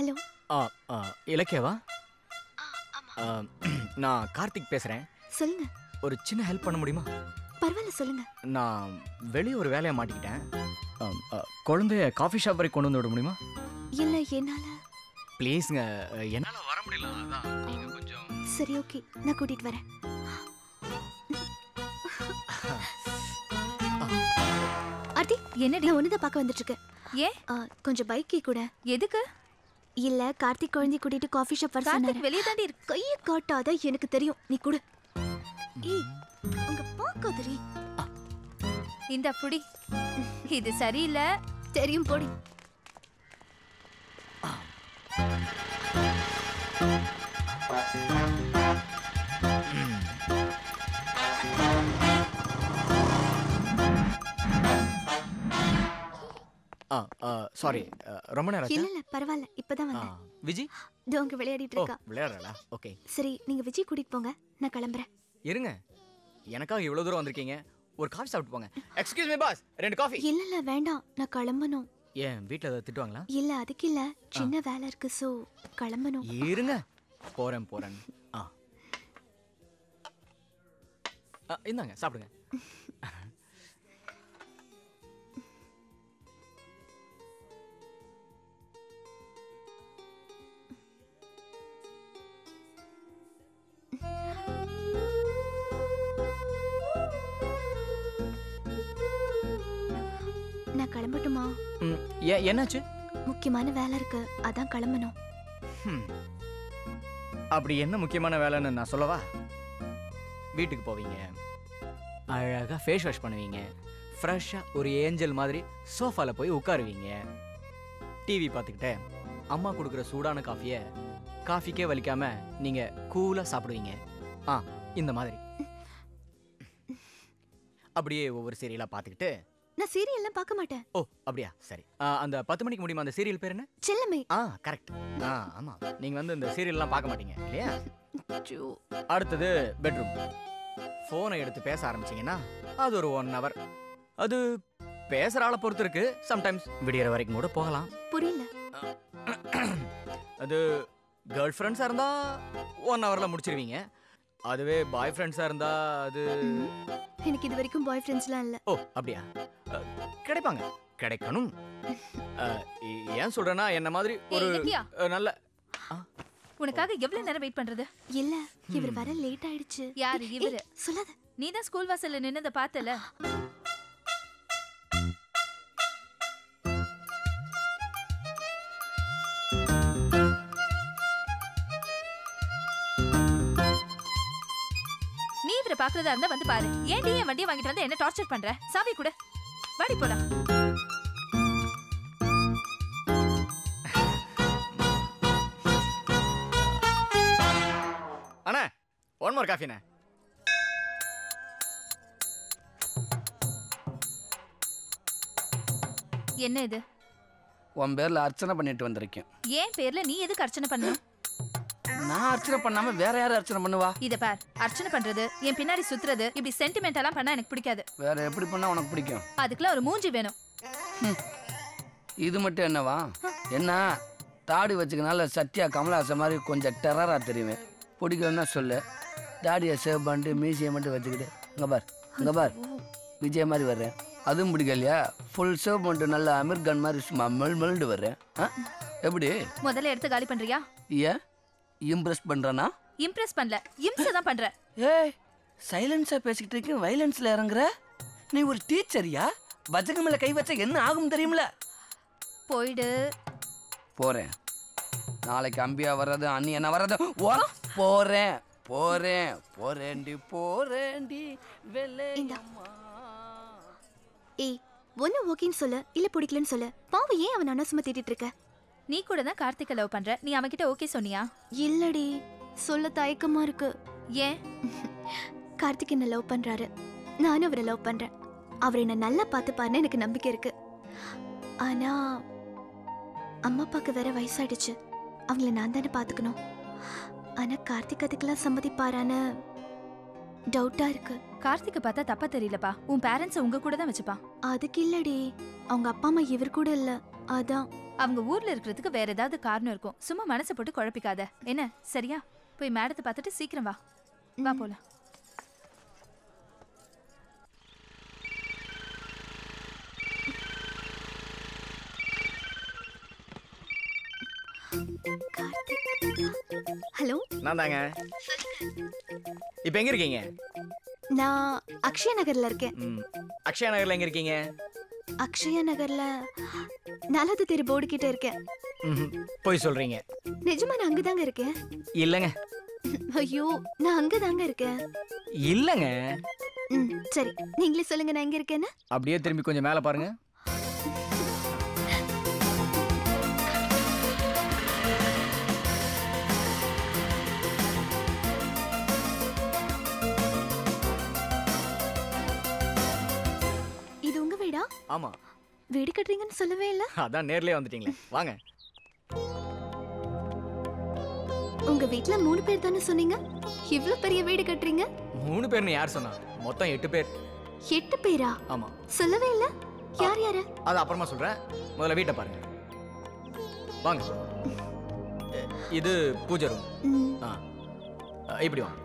Hello. இலக்கியவா? நான் கார்த்திக் பேசுறேன். சொல்லுங்க. ஒரு சின்ன ஹெல்ப் பண்ண முடியுமா? பரவாயில்ல, சொல்லுங்க. நான் வெளியே ஒரு வேலையை மாட்டிக்கிட்டேன். குழந்தைய காஃபி ஷாப் வரை கொண்டு வந்து விட முடியுமா? இல்ல, என்னால. ப்ளீஸ்ங்க, என்னால வர முடியல. அதான் நீங்க கொஞ்சம். சரி, ஓகே, நான் கூட்டிட்டு வரேன். ஆர்த்தி, என்னடி? நான் ஒண்ணுதான் பார்க்க வந்துட்டு இருக்கேன். ஏன்? கொஞ்சம் பைக்கே கூட. எதுக்கு? இல்ல, கார்த்திக் குழந்தை கூட்டிட்டு காஃபி ஷாப் வர சொன்னாரு. வெளியே தாண்டி இருக்கு. கையை காட்டாத, எனக்கு தெரியும். நீ கொடு. ஏய், அங்க பாக்காதடி. இந்த புடி. இது சரியில்லை. தெரியும், போடி. சாரி, ரொம்ப நேரம் ஆச்சு. இல்ல பரவாயில்ல, இப்பதான் வந்தேன். விஜய் அவங்க விளையாடிட்டு இருக்கா. விளையாடுறா? ஓகே. சரி, நீங்க விஜய் கூட்டிட்டு போங்க, நான் கிளம்புறேன். இருங்க, எனக்காக இவ்வளவு தூரம் வந்திருக்கீங்க, ஒரு காஃபி சாப்பிட்டு போங்க. Excuse me pass, 2 coffee. இல்ல வேண்டாம், நான் கிளம்பணும். ஏன் வீட்ல ஏதாவது திட்டுவாங்களா? இல்ல, அதுக்கு இல்ல, சின்ன வேலை இருக்கு, சோ கிளம்பணும். இருங்க, போறேன். இந்தாங்க, சாப்பிடுங்க. நான் கிளம்பட்டுமா? என்னாச்சு? முக்கியமான வேலை இருக்கு, அதான் கிளம்பணும். அப்படி என்ன முக்கியமான வேலைன்னு நான் சொல்லவா? வீட்டுக்கு போவீங்க, அழகா ஃபேஸ் வாஷ் பண்ணுவீங்க, ஃப்ரெஷ்ஷா ஒரு ஏஞ்சல் மாதிரி சோஃபால போய் உட்காருவீங்க, டிவி பார்த்துக்கிட்டே அம்மா கொடுக்குற சூடான காஃபிக்கே வலிக்காம நீங்க கூலா சாப்பிடுவீங்க. இந்த மாதிரி அப்படியே ஒவ்வொரு சீரியலா பார்த்துக்கிட்டு. நான் சீரியல்லாம் பார்க்க மாட்டேன். ஓ, அப்படியா? சரி. அந்த 10 மணிக்கு முடியுமா அந்த சீரியல் பேர் என்ன? செல்லமே. கரெக்ட். ஆமா, நீங்க வந்து இந்த சீரியல்லாம் பார்க்க மாட்டீங்க இல்லையா? அடுத்தது பெட்ரூம். போனை எடுத்து பேச ஆரம்பிச்சீங்கன்னா அது ஒரு 1 hour. அது பேசுற ஆளை பொறுத்து இருக்கு. சம்டைம்ஸ் விடியற வரைக்கும் கூட போகலாம். புரியல. அது கேர்ள் ஃப்ரெண்ட்ஸா இருந்தா 1 hourல முடிச்சிருவீங்க. அதுவே பாய் ஃப்ரெண்ட்ஸா இருந்தா அது. எனக்கு இது வரைக்கும் பாய் ஃப்ரெண்ட்ஸ்லாம் இல்ல. ஓ, அப்படியா? கிடைப்பாங்க, கிடைக்கணும். ஏன் சொல்றேன்னா, என்ன மாதிரி ஒரு நல்ல. உனக்காக எவ்வளவு நேரம் வெயிட் பண்றது? இல்ல, இவர் வர லேட் ஆயிடுச்சு. யாரு இவரு? சொல்லாத. நீ தான் ஸ்கூல் வாசல்ல நின்னத பார்த்தல. நீ இவரை பாக்குறதா இருந்தா வந்து பாரு. ஏன்டி என் வண்டியை வாங்கிட்டு வந்து என்ன டார்ச்சர் பண்ற? சாவி கூட. வாடி போலாம். அண்ணா, 1 more காஃபிண்ணே. என்ன இது? உன் பேர்ல அர்ச்சனை பண்ணிட்டு வந்திருக்கேன். ஏன் பேர்ல நீ எதுக்கு அர்ச்சனை பண்ணணும்? நான் அர்ச்சனை பண்ணாம வேற யாரும் அர்ச்சனை பண்ணுவா? இத பார், அர்ச்சனை பண்றது, என் பின்னாடி சுத்துறது, இப்படி சென்டிமெண்டெல்லாம் பண்ணா எனக்கு பிடிக்காது. வேற எப்படி பண்ணா உனக்கு பிடிக்கும்? அதுக்குலாம் ஒரு மூஞ்சி வேணும். இது மட்டும் என்னவா? என்ன தாடி வச்சுக்கனால சத்யா கமலஹாசன் மாதிரி கொஞ்சம் டெரரா தெரியுவேன். பிடிக்கும்னா சொல்லு. தாடியை சேவ் பண்ணிட்டு மியூசியம் மட்டும் வச்சுக்கிட்டு இங்க பார் விஜய் மாதிரி வர்றேன். அதுவும் பிடிக்கலையா? ஃபுல் சேவ் பண்ணிட்டு நல்லா அமீர் கான் மாதிரி சும்மா மெல்டு வர்றேன். எப்படி? முதல்ல எடுத்து காலி பண்றியா? ஏன் இம்ப்ரெஸ் பண்றனா? இம்ப்ரெஸ் பண்ணல, இம்சை தான் பண்ற. ஏய், சைலன்ஸா பேசிக்கிட்டு இருக்க, வைலன்ஸ்ல இறங்குற. நீ ஒரு டீச்சரியா? வஜக மேல கை வச்சா என்ன ஆகும் தெரியுமில? போயிடு. போறேன். நாளைக்கு அம்பியா வர்றது, அண்ணி என்ன வர்றது. போறேன் போறேன் போறேண்டி வெள்ளையம்மா. ஏய், ஒன்னு ஓகேன்னு சொல்லு, இல்ல பிடிக்கலன்னு சொல்லு. பாவம், ஏன் அவன் அனாவசியமா திட்டிட்டு இருக்க? நீ கூட தான் கார்த்திகை லவ் பண்ற. நீ அவன்கிட்ட ஓகே சொன்னியா? இல்லடி, சொல்ல தயக்கமா இருக்கு. ஏன்? கார்த்திக் என்ன லவ் பண்றாரு, நானும் அவரை லவ் பண்றேன். அவர் என்ன நல்லா பார்த்துப்பாருன்னு எனக்கு நம்பிக்கை இருக்கு. ஆனா அம்மா அப்பாவுக்கு வேற வயசாயிடுச்சு, அவங்கள நான் தானே பாத்துக்கணும். ஆனா கார்த்திக் அதுக்கெல்லாம் சம்மதிப்பாரான்னு டவுட்டா இருக்கு. கார்த்திகை பார்த்தா தப்பா தெரியலப்பா. உன் பேரண்ட்ஸ் உங்க கூட தான் வச்சுப்பா. அதுக்கு இல்லடி, அவங்க அப்பா அம்மா இவர் கூட இல்ல, அதான். அவங்க ஊர்ல இருக்கிறதுக்கு வேற ஏதாவது காரணம் இருக்கும். சும்மா மனசை போட்டு குழப்பிக்காத. என்ன சரியா? போய் மேடத்தை பார்த்துட்டு சீக்கிரம் வா. வா போலாம். ஹலோ, நான் தாங்க. இப்போ எங்க இருக்கீங்க? நான் அக்ஷயா நகர்ல இருக்கேன். அக்ஷயா நகர்ல எங்க இருக்கீங்க? அக்ஷயா நகர்ல நாலாவது தெரு போர்டு கிட்ட இருக்கேன். போய் சொல்றீங்க. நிஜமா நான் அங்கதாங்க இருக்கேன். இல்லங்க. ஐயோ, நான் அங்கதாங்க இருக்கேன். இல்லங்க. சரி, நீங்களே சொல்லுங்க நான் எங்க இருக்கேன்னு. அப்படியே திரும்பி கொஞ்சம் மேல பாருங்க. இது உங்க வீடா? ஆமா. வீடு கட்டுறீங்கன்னு சொல்லவே இல்ல. அதான் நேர்லயே வந்துட்டீங்களே. வாங்க. உங்க வீட்ல 3 பேர் தானே சொன்னீங்க? இவ்ளோ பெரிய வீடு கட்டுறீங்க? 3 பேர்னு யார் சொன்னா? மொத்தம் 8 பேர். 8 பேரா? ஆமா. சொல்லவே இல்ல. யார் யாரு? அது அப்புறமா சொல்றேன். முதல்ல வீட்டை பாருங்க. வாங்க. இது பூஜை ரூம். இப்படி வாங்க.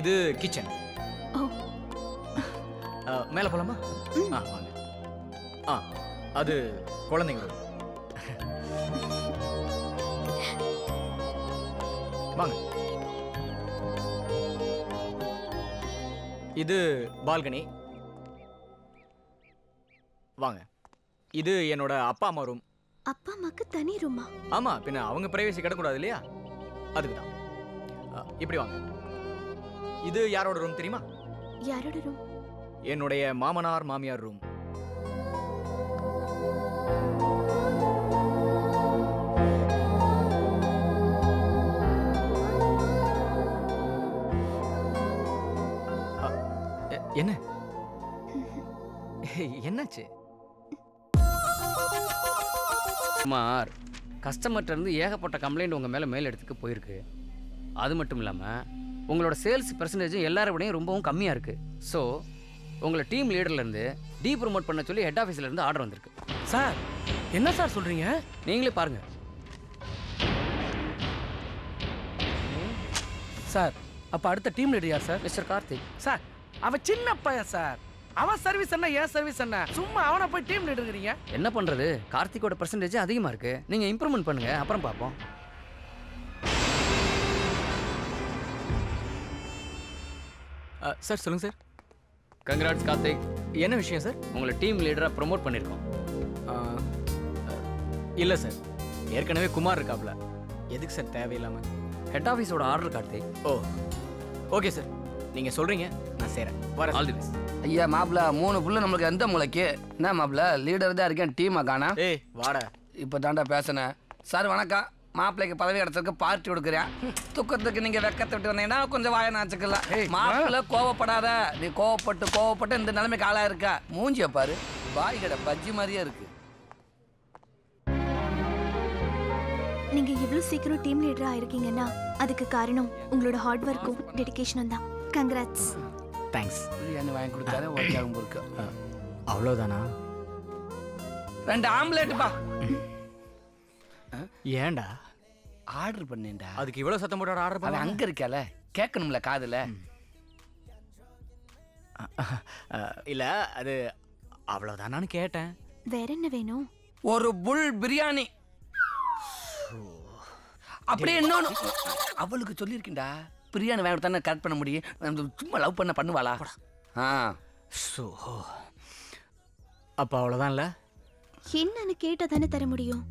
இது கிச்சன். மேல போலாமா? வாங்க. அது குழந்தைங்க ரூம். வாங்க. இது பால்கனி. வாங்க. இது என்னோட அப்பா அம்மா ரூம். அப்பா அம்மாக்கு தனி ரூமா? ஆமா, பின்ன அவங்க பிரைவசி கிடக்கூடாது இல்லையா? அதுக்கு தான். இப்படி வாங்க. இது யாரோட ரூம் தெரியுமா? யாரோட ரூம்? என்னுடைய மாமனார் மாமியார் ரூம். என்ன என்னாச்சு? குமார், கஸ்டமர்கிட்ட இருந்து ஏகப்பட்ட கம்ப்ளைண்ட் உங்கள் மேலே மேல் இடத்துக்கு போயிருக்கு. அது மட்டும் இல்லாமல் உங்களோட சேல்ஸ் பெர்சன்டேஜும் எல்லாரோடையும் ரொம்பவும் கம்மியாக இருக்குது. ஸோ உங்களை டீம் லீடர்லேருந்து ப்ரொமோட் பண்ண சொல்லி ஹெட் ஆஃபீஸ்லேருந்து ஆர்டர் வந்திருக்கு. சார், என்ன சார் சொல்கிறீங்க? நீங்களே பாருங்கள் சார். அப்போ அடுத்த டீம் லீடர் யார் சார்? மிஸ்டர் கார்த்திக். சார், அவன் சின்ன பையன் சார். அவன் சர்வீஸ் என்ன, ஏன் சர்வீஸ் என்ன? சும்மா அவனை போய் டீம் லீடர் இருக்கிறீங்க. என்ன பண்ணுறது, கார்த்திகோட பெர்சன்டேஜ் அதிகமாக இருக்குது. நீங்கள் இம்ப்ரூவ்மெண்ட் பண்ணுங்கள், அப்புறம் பார்ப்போம். சார் சொல்லுங்கள் சார். கங்க்ராட்ஸ் கார்த்திக். என்ன விஷயம் சார்? உங்களை டீம் லீடராக ப்ரொமோட் பண்ணியிருக்கோம். இல்லை சார், ஏற்கனவே குமார் இருக்காப்ல. எதுக்கு சார் தேவையில்லாமல்? ஹெட் ஆஃபீஸோட order Karthik. Oh okay sir, நீங்கள் சொல்கிறீங்க, நான் செய்கிறேன். வர ஆல் தி பெஸ்ட். ஐயா மாப்பிள்ள, 3 புள்ள நம்மளுக்கு எந்த மூளைக்கு? என்ன மாப்பிள்ள, லீடர் தான் இருக்கேன், டீமா காணா? ஏய் வாடா. இப்போ தாண்டா பேசினேன். சார் வணக்கம். மாப்பிள்ளைக்கு பதவி கிடைச்சிருக்கு, பார்ட்டி கொடுக்குறேன். துக்கத்துக்கு நீங்க வெக்கத்தை விட்டு வந்தீங்கன்னா கொஞ்சம் வாய நாச்சுக்கலாம். மாப்பிள்ள கோவப்படாத. நீ கோவப்பட்டு இந்த நிலைமைக்கு ஆளா இருக்க. மூஞ்சிய பாரு, வாய் கடை பஜ்ஜி மாதிரியே இருக்கு. நீங்க இவ்வளவு சீக்கிரம் டீம் லீடரா இருக்கீங்கன்னா அதுக்கு காரணம் உங்களோட ஹார்ட் ஒர்க்கும் டெடிகேஷனும் தான். கங்க்ராட்ஸ். தேங்க்ஸ். பிரியாணி வாங்கி கொடுத்தாரு, ஒர்க்காகும் இருக்கு. அவ்வளோதானா? 2 ஆம்லேட்டுப்பா. ஏன்டா ஆர்டர் பண்ணேன்டா. அதுக்கு இவ்வளோ சத்தம் போட்டு ஆர்டர் பண்ண? அங்க இருக்கால, கேட்கணும்ல காதுல. இல்லை, அது அவ்வளோதானான்னு கேட்டேன். வேற என்ன வேணும்? ஒரு புல் பிரியாணி. அப்படியே இன்னொன்னு அவளுக்கு சொல்லியிருக்கேன்டா. பிரியாணி வாங்கி தானே கரெக்ட் பண்ண முடியும். சும்மா லவ் பண்ணுவாளா? ஸோ அப்போ அவ்வளோதான் இல்லை? என்னன்னு கேட்டா தானே தர முடியும்.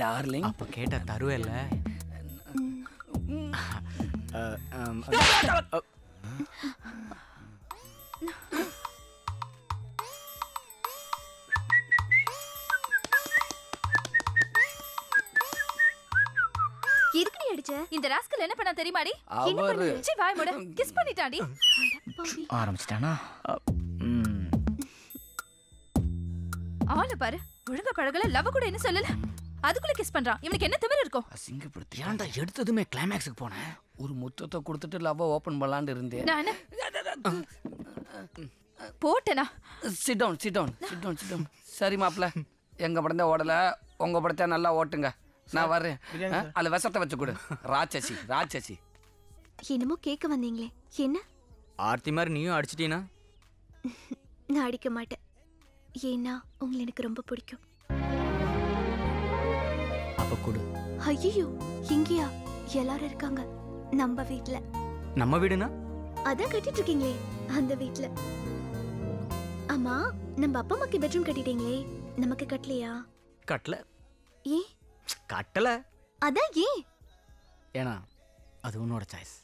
டார்லிங், அப்போ கேட்ட தருவேல்ல? எதுக்கு அடிச்ச? இந்த ராஸ்கல் என்ன பண்ணா தெரியுமாடி? அவரு சி வாய் மூடு. கிஸ் பண்ணிட்டாடி. ஆரம்பிச்சிட்டானா? ஆளு பாரு, ஒழுங்கா கழகல லவ் கூட என்ன சொல்லல. அதுக்குள்ள கிஸ் பண்றான். இவனுக்கு என்ன திமிரு இருக்கும்? அசிங்கப்படுத்தி ஏன்டா எடுத்ததுமே கிளைமேக்ஸுக்கு போனேன்? ஒரு முத்தத்தை கொடுத்துட்டு லவ் ஓபன் பண்ணலான்னு இருந்தேன். நான் போட்டேனா? Sit down. சரி மாப்பிள்ள, எங்கள் படம் தான் ஓடலை, உங்கள் படத்தை நல்லா ஓட்டுங்க. நான் வர்றேன். அதில் விஷத்தை வச்சு கொடு. ராட்சசி. என்னமோ கேட்க வந்தீங்களே, என்ன? ஆர்த்தி மாதிரி நீயும் அடிச்சிட்டீனா? நான் அடிக்க மாட்டேன், ஏன்னா உங்களை எனக்கு ரொம்ப பிடிக்கும். அப்ப கொடு. ஐயோ, இங்கேயா? எல்லாரும் இருக்காங்க நம்ம வீட்ல. நம்ம வீடுனா? அதான் கட்டிட்டு இருக்கீங்களே அந்த வீட்ல. ஆமா, நம்ம அப்பா அம்மாக்கு பெட்ரூம் கட்டிட்டீங்களே, நமக்கு கட்டலையா? கட்டல. ஏன் கட்டல? அதான் ஏன்? ஏன்னா அது உன்னோட சாய்ஸ்.